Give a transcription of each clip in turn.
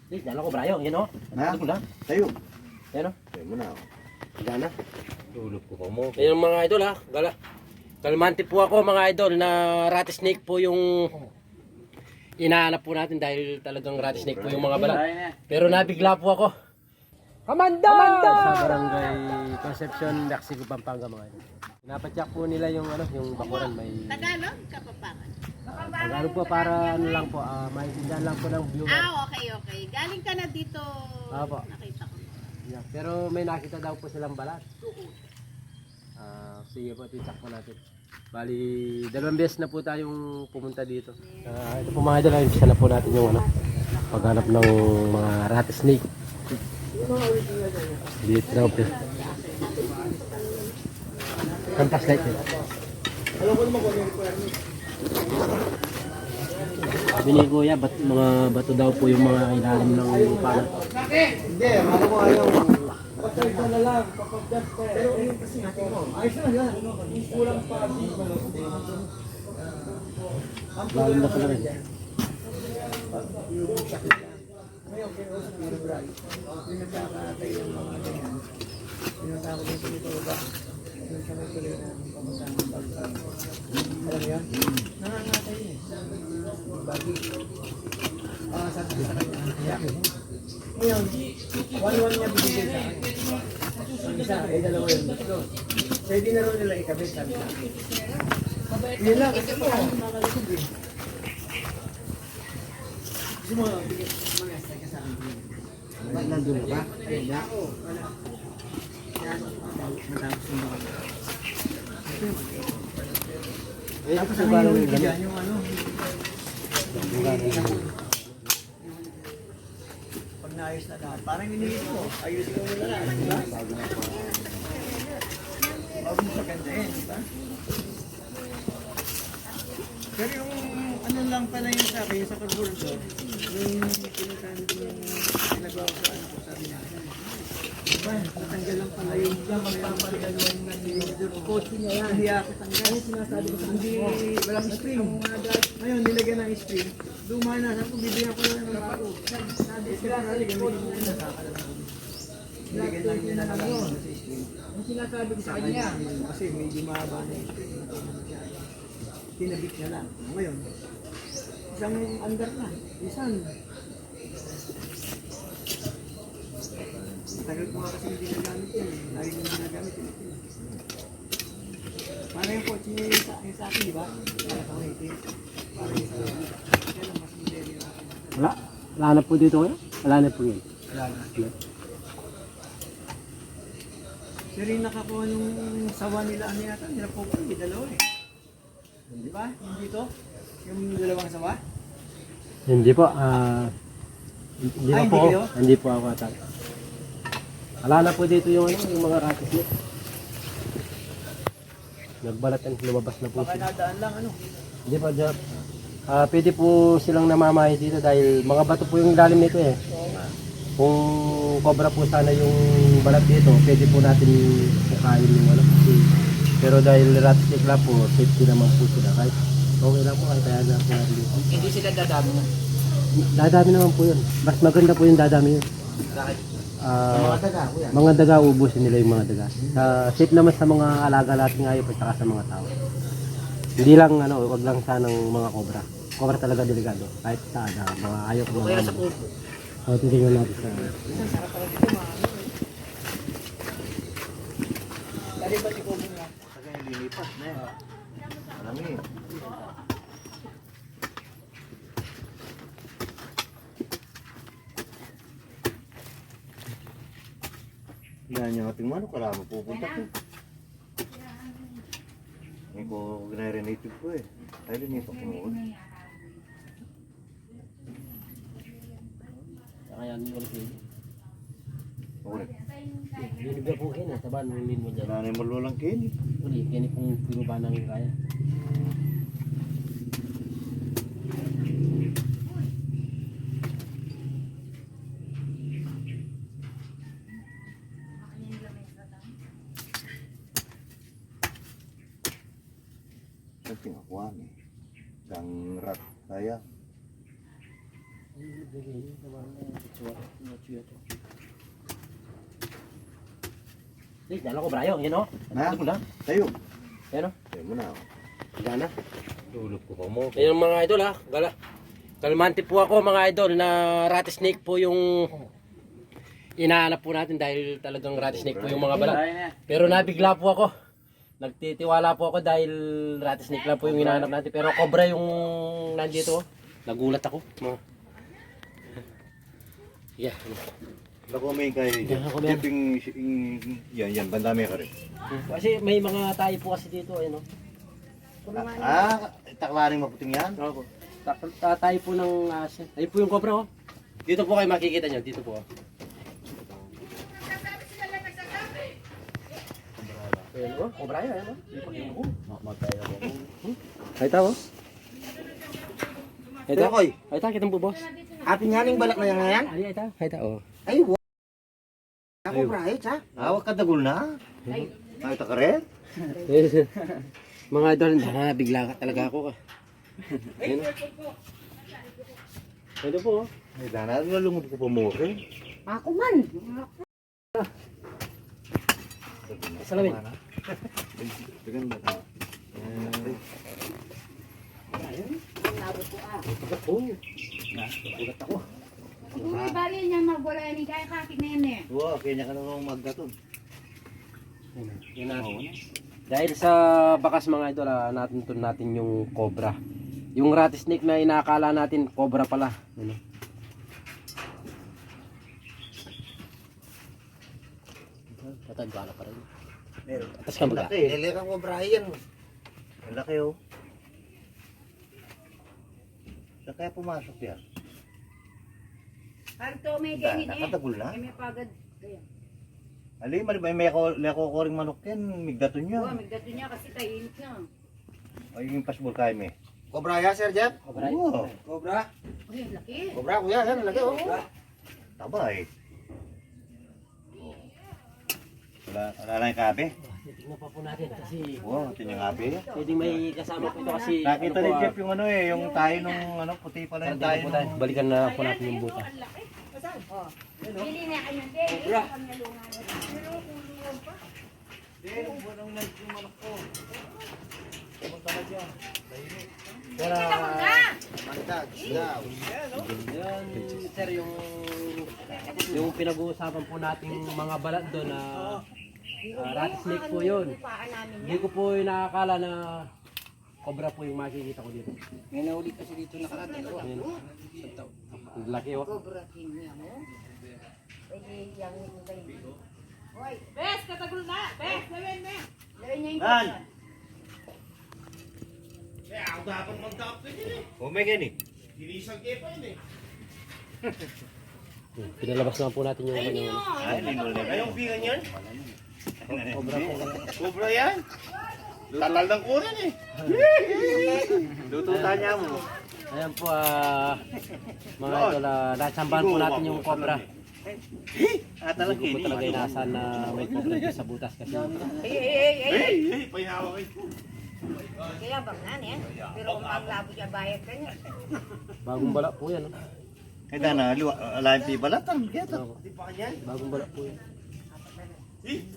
Dala ko brayo, yan o. Ha? Ano ko na? Tayo. Yan o. Tayo mo na. Yan na. Tulog ko pa mo. Yan mga idol ha. Kalmante po ako mga idol na rattlesnake po yung inaanap po natin dahil talagang rattlesnake po yung mga balat. Pero nabigla po ako. Kamanda! Sa barangay Concepcion, Mexico, Pampanga mga idol. Pinapadyak po nila yung yung bakuran may Tagalog, Kapapangan. Tagalog po para lang po, maintindihan lang po ng viewer. Okay. Galing ka na dito. Apo. Nakita ko. Yeah, pero may nakita daw po silang balat. Sige po, titak po natin. Bali, 2 beses na po tayong pumunta dito. Ito po mga idol, isa na po natin yung paghanap ng mga rattlesnake. Dito na po. Kampas light yun. Sabi ni Kuya, mga bato daw po yung mga ilalim ng lupa. Hindi, ano ko ayaw. Patay na lang, kapag pero kasi natin mo. Ayos na yan. Kulang pa. Lalim na pala rin. Ngayon, kaya sa Piribray, pinagkakatay ng mga ganyan. Pinatawag yung pinito ba? Yung sa may tuloy na pamuntahan ng bagay. Alam mo yan? Nangangatay yun eh. Bagi. Sabi ko sa kanya. Ngayon, 1-1 niya binigay sa akin. Ang isa, ay 2 yun. Pwede na rin nila ikabit, sabi sa akin. Yun lang, kasi mo, nakalisog eh. Gusto mo, mag-astay ka sa akin. Ba't nandun ba? Ayun na. Wala. Yan, matapos yung mga. Tapos ang yung dyan, yung ano. Pag naayos na lahat, parang iniisip mo, ayusin mo na lang, di ba? Bago mo pagandahin, di ba? Pero yung ano lang pala yung sa akin, yung sa carburetor, yung pinagkano ko yung pinagawa ko sa ano ko, sabi niya, diba, natanggal lang pala yung magpapalitan lang ng yung kotse niya yan. Hindi ako tanggal. Ano sinasabi ko sa hindi, walang spring. Ngayon, nilagyan ng spring. Luma na, sabi ko, bibigyan ko lang ng bago. Sabi ko, gamitin mo na, saka lang ako. Nilagyan lang niya na lang yun sa spring. Ang sinasabi ko sa kanya, kasi medyo mahaba na yung spring. Tinabit niya lang. Ngayon, isang under na. Isang. Tagal ko nga kasi hindi nagamit yun. Lagi ko hindi nagamit yun. Para yung kotse niya yung sa akin, di ba? Para sa ulitin. Para yung sa akin. Kaya lang mas modeli yung akin. Wala na po dito kayo? Wala na po yun. Wala na. Siya rin nakakuha nung sawa nila, ano yata, nila po yung 2 eh. Di ba? Yung dito? Yung 2 sawa? Hindi po, hindi Ay, na po hindi kayo? ako. Hindi po ako atat. Wala na po dito yung mga rattlesnake. Nagbalatan, lumabas na po Baka sila. nadaan lang, ano? Hindi po, Jap. Pwede po silang namamahay dito dahil mga bato po yung ilalim nito eh. Oo nga. Kung cobra po sana yung balat dito, pwede po natin pukain yung kasi. Pero dahil rattlesnake lang po, safety naman po sila. Kahit okay lang po, kahit kaya na po natin dito. Hindi sila dadami na. Dadami naman po yun. Mas maganda po yung dadami yun. Bakit? Mga daga, kuya. mga daga, ubusin nila yung mga daga. Safe naman sa mga alaga natin ngayon at saka sa mga tao. Hindi lang, wag lang sanang mga cobra. Cobra talaga delikado. Kahit sa mga ayaw ko. Kaya sa pupo. Titingnan natin sa Sarap pala dito, mga ano. Dali ba si Kubo nga? Kasi nililipas na yan. Marami. Yan yung ating manok, alam mo pupunta ko. Hindi ko ginare-native ko eh. Ay, linipak ko mo. kaya nyo ulit yun. Okay. Linig na po kayo na, taban mo mo dyan. Wala na yung malulang kini. Uli, kaya kung pinuba nang kaya. Ito tinakuha ni. Dang rat saya. Dala ko brayo, yan o. Ha? Ano ko lang? Tayo. Yan o. Tayo mo na. Gana. Tulog ko pa mo. Ayun mga idol ha. Kalmante po ako mga idol na rat snake po yung inaanap po natin dahil talagang rat snake po yung mga balat. Pero nabigla po ako. Nagtitiwala po ako dahil rat snake lang po yung inaanap natin. Pero cobra yung nandito. Nagulat ako. Yeah. Naku may kayo dyan. Ako meron. Tiping, yan, bandami ka rin. Kasi may mga tayo po kasi dito. Ayun o. Taklaring maputing yan? Opo. Tayo po ng asin. Ayun po yung cobra oh. Dito po kayo makikita nyo. Dito po. Ayun oh. Cobra yan. Ayun oh. Matay ako. Ay tao. Ay tao. Koy. Ay tao. Kitang po boss. Atin nga balak na yan ngayon? Ay tao. Ay tao. Ay, wa. Ako brahit ha? Awak ka dagol na. Ay, ka rin? Mga idol, bigla ka talaga ako. Ayun oh. Ito po oh. Ay, dana, nalungod ko pa mo rin. Ako man. Salamin. Tigan mo. Nabot ko ah. Oh. Nagulat ako. Siguro bali niya magwala ni kaya kakit na yan eh. Wow, kanya ka naman maggatod. Yun na. Dahil sa bakas mga idol, natuntun natin yung cobra. Yung rat snake na inaakala natin, cobra pala. Ano? Tatagala pa rin. Atas ka baga. Nilikan ko Brian. Ang laki oh. Saan kaya pumasok yan? Parto may ganit eh. Nakatagol na? May pagad. Kaya. Ali, mali ba may ako koring manok yan, migdaton Oo, niya. migdato niya kasi tahimik na. Ay, yung pasbol kayo may. Cobra ya, Sir Jeff? Cobra? Oo, Cobra? Uy, ang laki. Cobra, kuya, yan, laki oh. tabay. Wala lang yung kabe? Titignan pa po natin kasi Wow, ito yung kabe. pwedeng may kasama po ito kasi Nakita ni Jeff yung ano eh, yung tayo nung ano, puti pala yung tayo tayo. nung... Balikan na po natin yung buta. Pili na kayo din. Cobra. Pero, Mantag, daw. yan, sir, yung pinag-uusapan po nating mga balat doon na rat snake po yun. Paan namin Hindi ko po yung nakakala na cobra po yung makikita ko dito. May nahuli kasi dito nakaraan, dalawa. Ayun, oh. Ang laki oh. Cobra king niya mo. Pwede yang nito. Hoy, Bes, katagol na. Bes, lawin na. Lawin niya yung Nan! cobra. Oh, may gani. Pinalabas naman po natin yung kanyang Ay, lingol na. Ayong pingan yan? cobra po. Cobra yan? Tatal ng kunan eh. Lututan niya mo. Ayan po, mga idol, nasambahan po natin yung cobra. Tatal Hindi ko po talaga inaasahan na may cobra dito sa butas kasi Ay. Pahihawak ko. Kaya bang nan eh. Pero kung maglabo siya bayad ka niya. bagong bala po yan. Oh. Kaya dana, alayin ti balatan. Kaya to. Bagong bala po yan.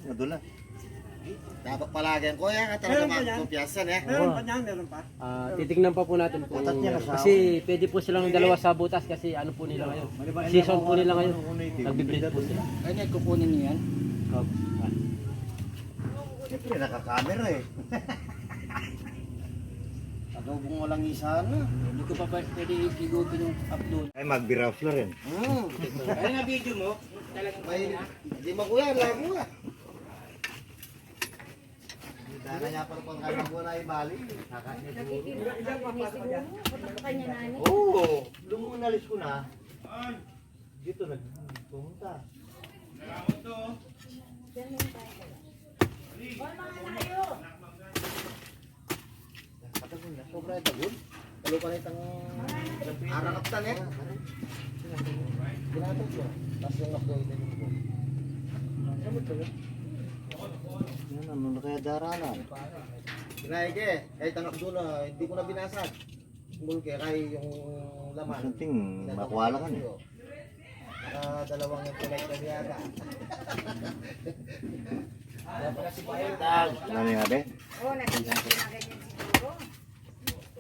Madula. Dapat palagyan ko yan, talaga magkumpiyasan eh. Titignan pa po natin kung Utat niya kasama. kasi pwede po silang dalawa sa butas kasi ano po nila ngayon. Season po nila ngayon. Nagbe-breed po sila. Ay, kukunin niyo yan? Siyempre, nakakamera eh. Adobong walang isa na. Hindi ko pa pwede igugin yung upload. Ay, magbiraw na rin. Ay, na video mo? May, hindi mo kuya, lago ah. Dana niya pa pang kaya mo na ibali. Kanya nani. Oo, lumunalis ko na. Dito nagpumunta. Sobra ito, good. Talo pa rin itang arakaptan eh. Ginatog ko. Tapos yung upload din ko. Yan, ano na kaya daranan? Ginay ke, kahit ang upload na, hindi ko na binasag. Mulke, kaya yung laman. Something, makuha lang kan eh. Dalawang yung kulay kami yata. Ano yung abe? Oo, nagiging ginaganyan siguro.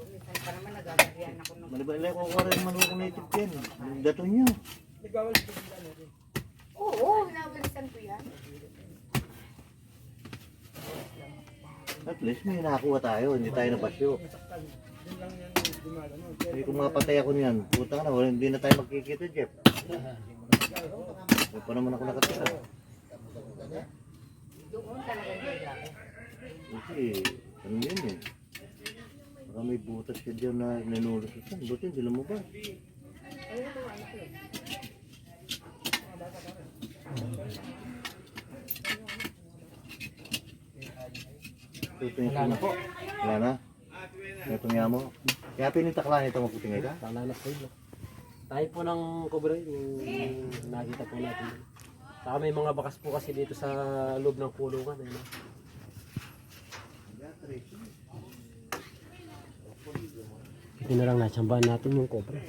Minsan pa naman nagagarihan ako ng... Malibay ko rin manukong native yan. Dato nyo. Oo, nabalisan ko yan. At least may nakakuha tayo, hindi tayo napasyo. Hindi kung mapatay ako niyan, puta ka na, hindi na tayo magkikita, Jeff. Hindi pa naman ako nakatira. Doon talaga nilagay. Kasi, ano yun eh. Baka may butas siya dyan na nanulususan. Buti, hindi lang mo ba? Wala na po. Wala na? Ito nga mo. Kaya pinitakla nito maputing ito. Wala na po yun. Tayo po ng cobra yung nakita po natin. Saka may mga bakas po kasi dito sa loob ng kulungan. Ano? Ito na lang natsambahan natin yung cobra.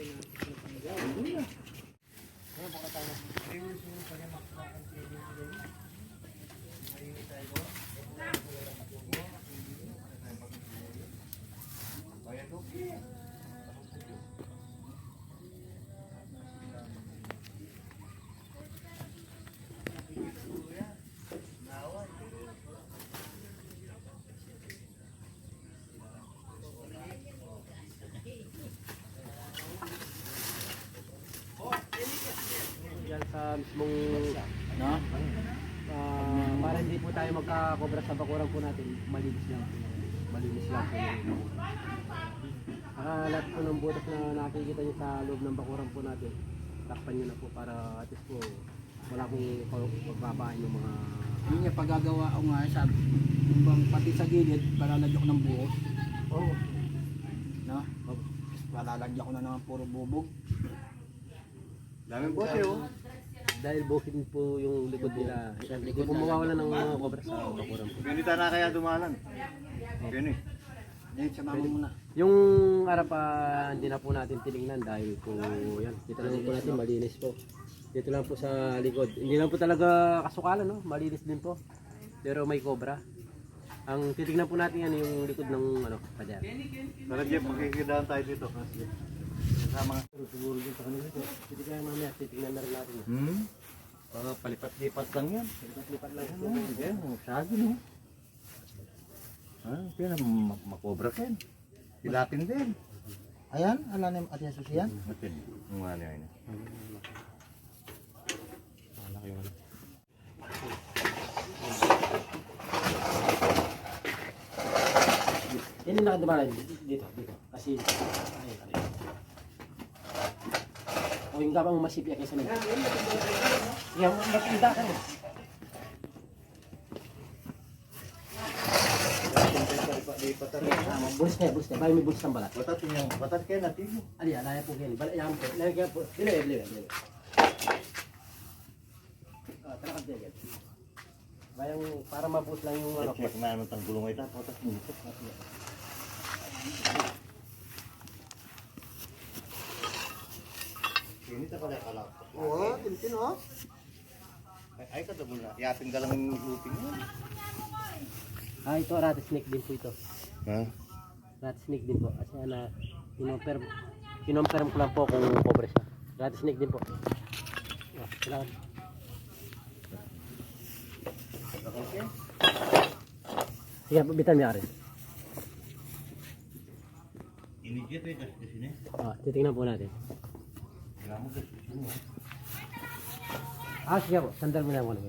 Diyan sa mismong no? Para hindi po tayo magkakobra sa bakuran po natin, malinis lang po. Malinis lang po. Lahat po ng butas na nakikita nyo sa loob ng bakuran po natin, takpan nyo na po para at least po wala pong pagbabaan yung mga... Yun nga pagagawa ko nga sabi, yung bang pati sa gilid, palalagyan ko ng buhos. Oh, No? Palalagyan ko na naman puro bubog. Daming bote oh. dahil bukid po yung likod nila. Hindi po mawawala ng mga cobra sa bakuran po. Ganito na kaya dumalan. Ganito. Eh, samahan mo na. Yung harap hindi na po natin tinignan dahil po yan, dito lang po natin malinis po. Dito lang po sa likod. Hindi lang po talaga kasukalan, no? Malinis din po. Pero may cobra. Ang titignan po natin yan yung likod ng ano, pader. Tara Jeff, magkikidaan tayo dito. Kasama nga. Pero siguro dito sa kanila po. Hindi kaya mamaya titignan na rin natin. Palipat-lipat lang yan. Lipat-lipat lang po. Yan, masyado no. Kaya makobra ken. Pilatin din. Ayan, ala na yung atin susiyan. Matin. Yung ano yun. Malaki yung ano. Yan yung nakadamalan dito. Kasi, ayun. O yung gabang masipya kaysa nila. Yan, maganda ka mo. Bulis na. Bayo may bulis ng balat. Batat kayo natin. Ali, alaya po ganyan. Balat yan po. Laya kaya po. Dili. Talakad din yan. Bayang para mabus lang yung ano. Check na anong tanggulong ito. Patas nito. Ini pala kalap. Oo, tintin oh. Ay kada mo na. Yapin ka lang yung luping mo. Ito rattlesnake din po ito. Ha? Rattlesnake din po. Kasi kinomperm ko lang po kung cover siya. Rattlesnake din po. Kailangan. Sige, bitan niya rin. Inigit eh kasi sini. Titingnan po natin. Kailangan mo kasi sini. Sige po. Sandal mo na muna.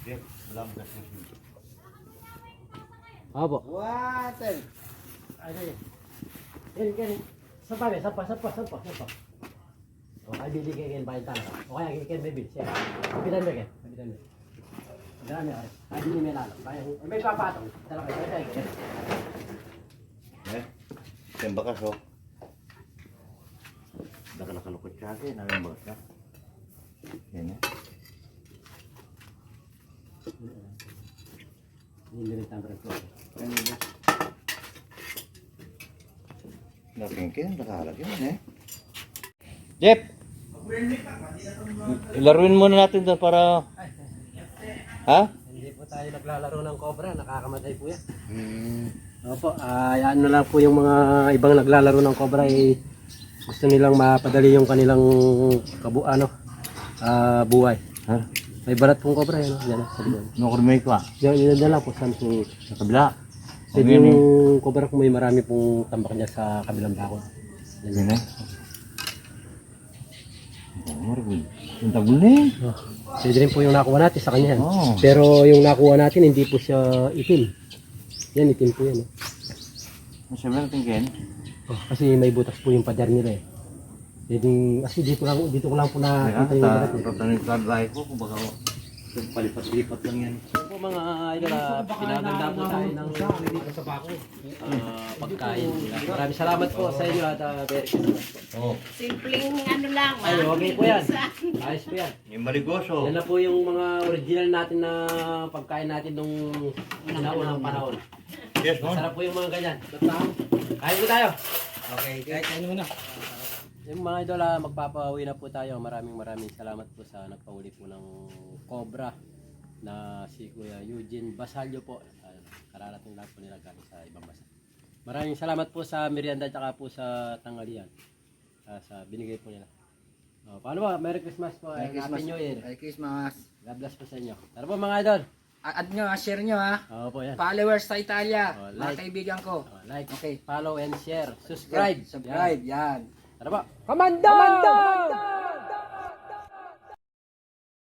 Jeff, wala mo kasi sini. Opo. Water. Yan. Sampa. Ay bibigay kayo bayan talaga. O kaya kayo may bill. Siya. Kapitan mo kayo. Dami ka rin. Ay hindi may lalo. May papatong. Dala kayo. Tembak ka so. Nakakalukot siya kasi. Namin ba siya? Yan eh. Hindi rin tamper ko. Yan eh. Napingkin, nakahalak yun eh. Jeff! Ilaruin muna natin doon para... Ha? Hindi po tayo naglalaro ng cobra, nakakamatay po yan. Opo, yan na lang po yung mga ibang naglalaro ng cobra gusto nilang mapadali yung kanilang buhay. Ha? May balat pong cobra yan, yan sa likod. Nakurmay ko ah. Yun na lang po, saan po. Sa kabila. Kasi yung cobra kung may marami pong tambak niya sa kabilang bakod. Yan eh. Yung tabul na eh. Oh. Pwede rin po yung nakuha natin sa kanya. Oh. Pero yung nakuha natin hindi po siya itim. Yan, itim po yan. Masya ba natin Ken? Oh, kasi may butas po yung pader nila eh. Kasi dito ko lang po nakita yung balat eh. Tatanong sa drive ko kung baka palipat-lipat lang yan. Po mga idol, pinaganda po tayo ng dito sa bako. Pagkain. Maraming salamat po sa inyo at very good. Oo. Simpleng ano lang, Ay, okay po yan. Ayos po yan. Yung marigoso. Yan na po yung mga original natin na pagkain natin nung naunang panahon. Yes, Masarap po yung mga ganyan. Kain po tayo. Okay, kahit ano na. Yung mga idol, magpapauwi na po tayo. Maraming salamat po sa nagpahuli po ng cobra na si Kuya Eugene Basalio po. Kararating lang po nila galing sa ibang bansa. Maraming salamat po sa merienda at po sa tanghalian. Sa binigay po nila. Paano ba? Merry Christmas po. Happy New Year. Merry Christmas. God bless po sa inyo. Tara po mga idol. Add nyo, share nyo ha. Oo po yan. Followers sa Italia, like. mga kaibigan ko. Like, Okay. follow and share. Subscribe. Subscribe, yan. Tara po. Commander!